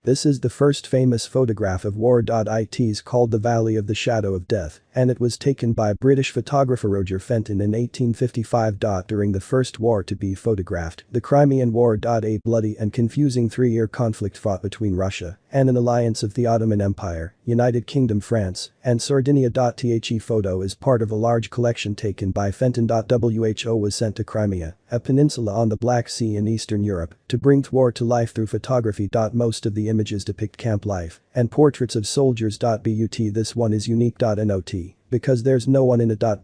This is the first famous photograph of war. It is called The Valley of the Shadow of Death, and it was taken by British photographer Roger Fenton in 1855. During the First War to be photographed, the Crimean War. A bloody and confusing 3-year conflict fought between Russia and an alliance of the Ottoman Empire, United Kingdom, France, and Sardinia. The photo is part of a large collection taken by Fenton. WHO was sent to Crimea, a peninsula on the Black Sea in Eastern Europe, to bring war to life through photography. Most of the images depict camp life and portraits of soldiers. But this one is unique. Not because there's no one in it. But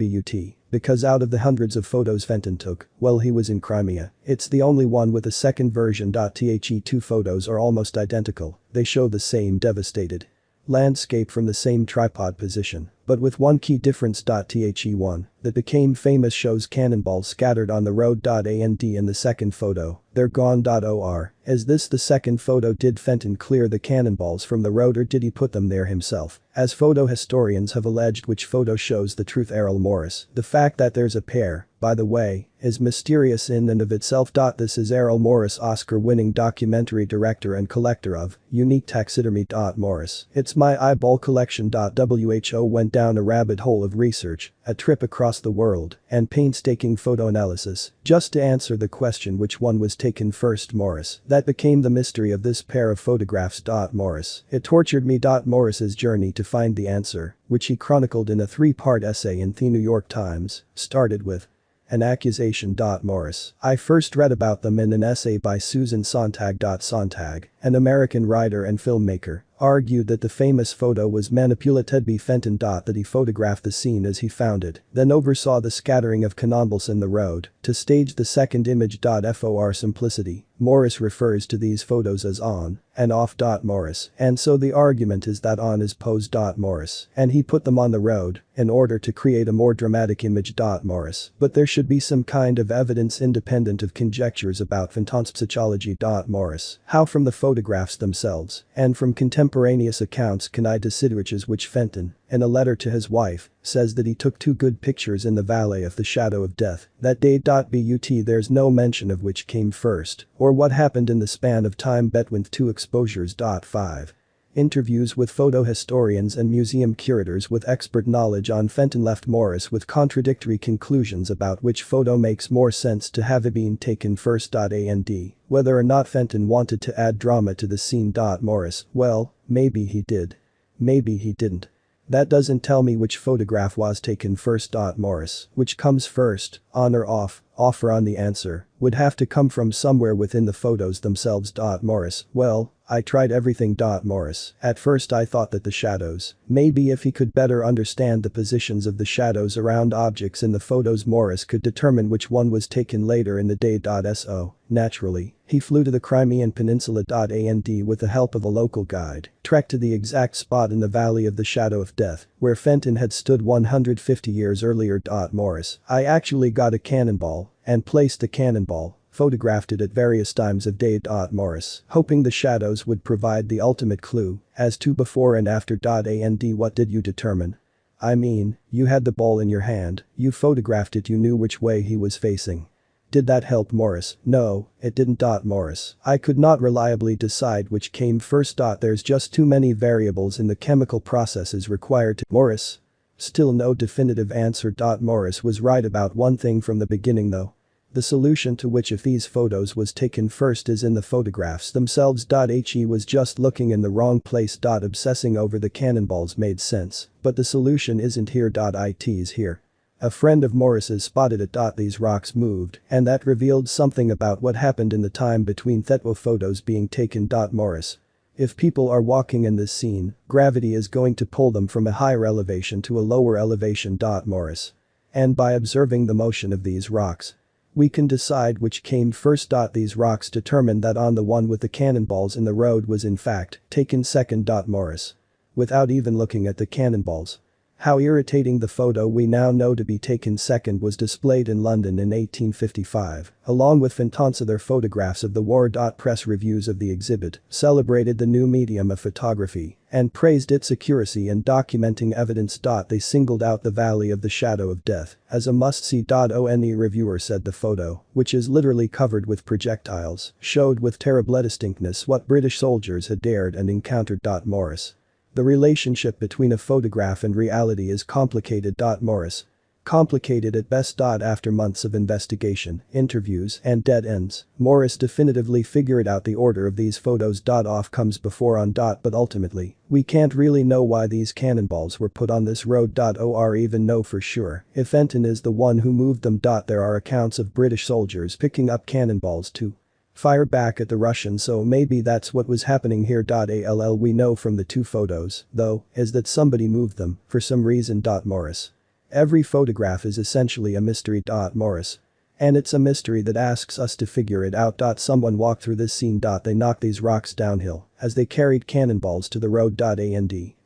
because out of the hundreds of photos Fenton took while he was in Crimea, it's the only one with a second version. The 2 photos are almost identical, they show the same devastated landscape from the same tripod position, but with one key difference. The one that became famous shows cannonballs scattered on the road. And in the second photo, they're gone. Or, is this the second photo? Did Fenton clear the cannonballs from the road or did he put them there himself? As photo historians have alleged, which photo shows the truth? Errol Morris. The fact that there's a pair, by the way, is mysterious in and of itself. This is Errol Morris, Oscar-winning documentary director and collector of unique taxidermy. Morris. It's my eyeball collection. WHO went down a rabbit hole of research, a trip across the world, and painstaking photo analysis, just to answer the question which one was taken first. Morris. That became the mystery of this pair of photographs. Morris. It tortured me. Morris's journey to find the answer, which he chronicled in a 3-part essay in The New York Times, started with an accusation. Morris. I first read about them in an essay by Susan Sontag. Sontag, an American writer and filmmaker, argued that the famous photo was manipulated by Fenton. That he photographed the scene as he found it, then oversaw the scattering of cannonballs in the road to stage the second image. For simplicity, Morris refers to these photos as on and off. Morris. And so the argument is that on is posed. Morris. And he put them on the road in order to create a more dramatic image. Morris. But there should be some kind of evidence independent of conjectures about Fenton's psychology. Morris. How from the photographs themselves and from contemporaneous accounts can I decide which is which? Fenton, in a letter to his wife, says that he took 2 good pictures in the Valley of the Shadow of Death that day. But there's no mention of which came first or what happened in the span of time between 2 exposures. 5. Interviews with photo historians and museum curators with expert knowledge on Fenton left Morris with contradictory conclusions about which photo makes more sense to have it been taken first. And whether or not Fenton wanted to add drama to the scene. Morris. Well, maybe he did. Maybe he didn't. That doesn't tell me which photograph was taken first. Morris. Which comes first, on or off or on? The answer would have to come from somewhere within the photos themselves. Morris. Well, I tried everything. Morris. At first I thought that the shadows, maybe if he could better understand the positions of the shadows around objects in the photos, Morris could determine which one was taken later in the day. So, naturally, he flew to the Crimean Peninsula. And with the help of a local guide, trekked to the exact spot in the Valley of the Shadow of Death where Fenton had stood 150 years earlier. Morris. I actually got a cannonball and placed the cannonball, photographed it at various times of day. Morris. Hoping the shadows would provide the ultimate clue as to before and after. And what did you determine? I mean, you had the ball in your hand, you photographed it, you knew which way he was facing. Did that help? Morris. No, it didn't. Morris. I could not reliably decide which came first. There's just too many variables in the chemical processes required to. Morris. Still no definitive answer. Morris was right about one thing from the beginning though. The solution to which of these photos was taken first is in the photographs themselves. He was just looking in the wrong place. Obsessing over the cannonballs made sense, but the solution isn't here. It is here. A friend of Morris's spotted it. These rocks moved, and that revealed something about what happened in the time between the photos being taken. Morris. If people are walking in this scene, gravity is going to pull them from a higher elevation to a lower elevation. Morris. And by observing the motion of these rocks, we can decide which came first. These rocks determine that on the one with the cannonballs in the road was in fact taken second. Morris. Without even looking at the cannonballs. How irritating. The photo we now know to be taken second was displayed in London in 1855, along with Fenton's other photographs of the war. Press reviews of the exhibit celebrated the new medium of photography and praised its accuracy in documenting evidence. They singled out the Valley of the Shadow of Death as a must-see. One reviewer said the photo, which is literally covered with projectiles, showed with terrible distinctness what British soldiers had dared and encountered. Morris. The relationship between a photograph and reality is complicated. Morris. Complicated at best. After months of investigation, interviews, and dead ends, Morris definitively figured out the order of these photos. Off comes before on. But ultimately, we can't really know why these cannonballs were put on this road. Or even know for sure if Fenton is the one who moved them. There are accounts of British soldiers picking up cannonballs to fire back at the Russians, so maybe that's what was happening here. All we know from the two photos, though, is that somebody moved them for some reason. Morris. Every photograph is essentially a mystery. Morris. And it's a mystery that asks us to figure it out. Someone walked through this scene. They knocked these rocks downhill as they carried cannonballs to the road.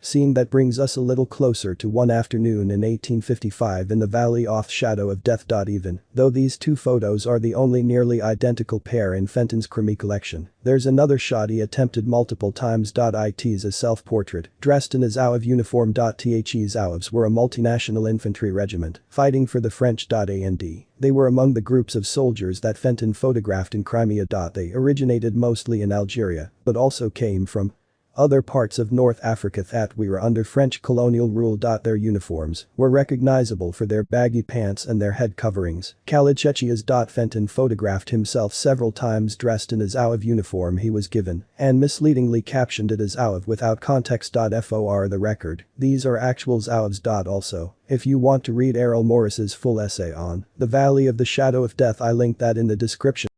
Scene that brings us a little closer to one afternoon in 1855 in the valley off Shadow of Death. Even though these two photos are the only nearly identical pair in Fenton's Crimean collection, there's another shot he attempted multiple times. It's a self-portrait, dressed in a Zouave uniform. The Zouaves were a multinational infantry regiment fighting for the French. They were among the groups of soldiers that Fenton photographed in Crimea. They originated mostly in Algeria, but also came from other parts of North Africa that were under French colonial rule. Their uniforms were recognizable for their baggy pants and their head coverings. Kalichechias. Fenton photographed himself several times dressed in a Zouave uniform he was given and misleadingly captioned it as Zouave without context. For the record, these are actual Zouaves. Also, if you want to read Errol Morris's full essay on the Valley of the Shadow of Death, I link that in the description.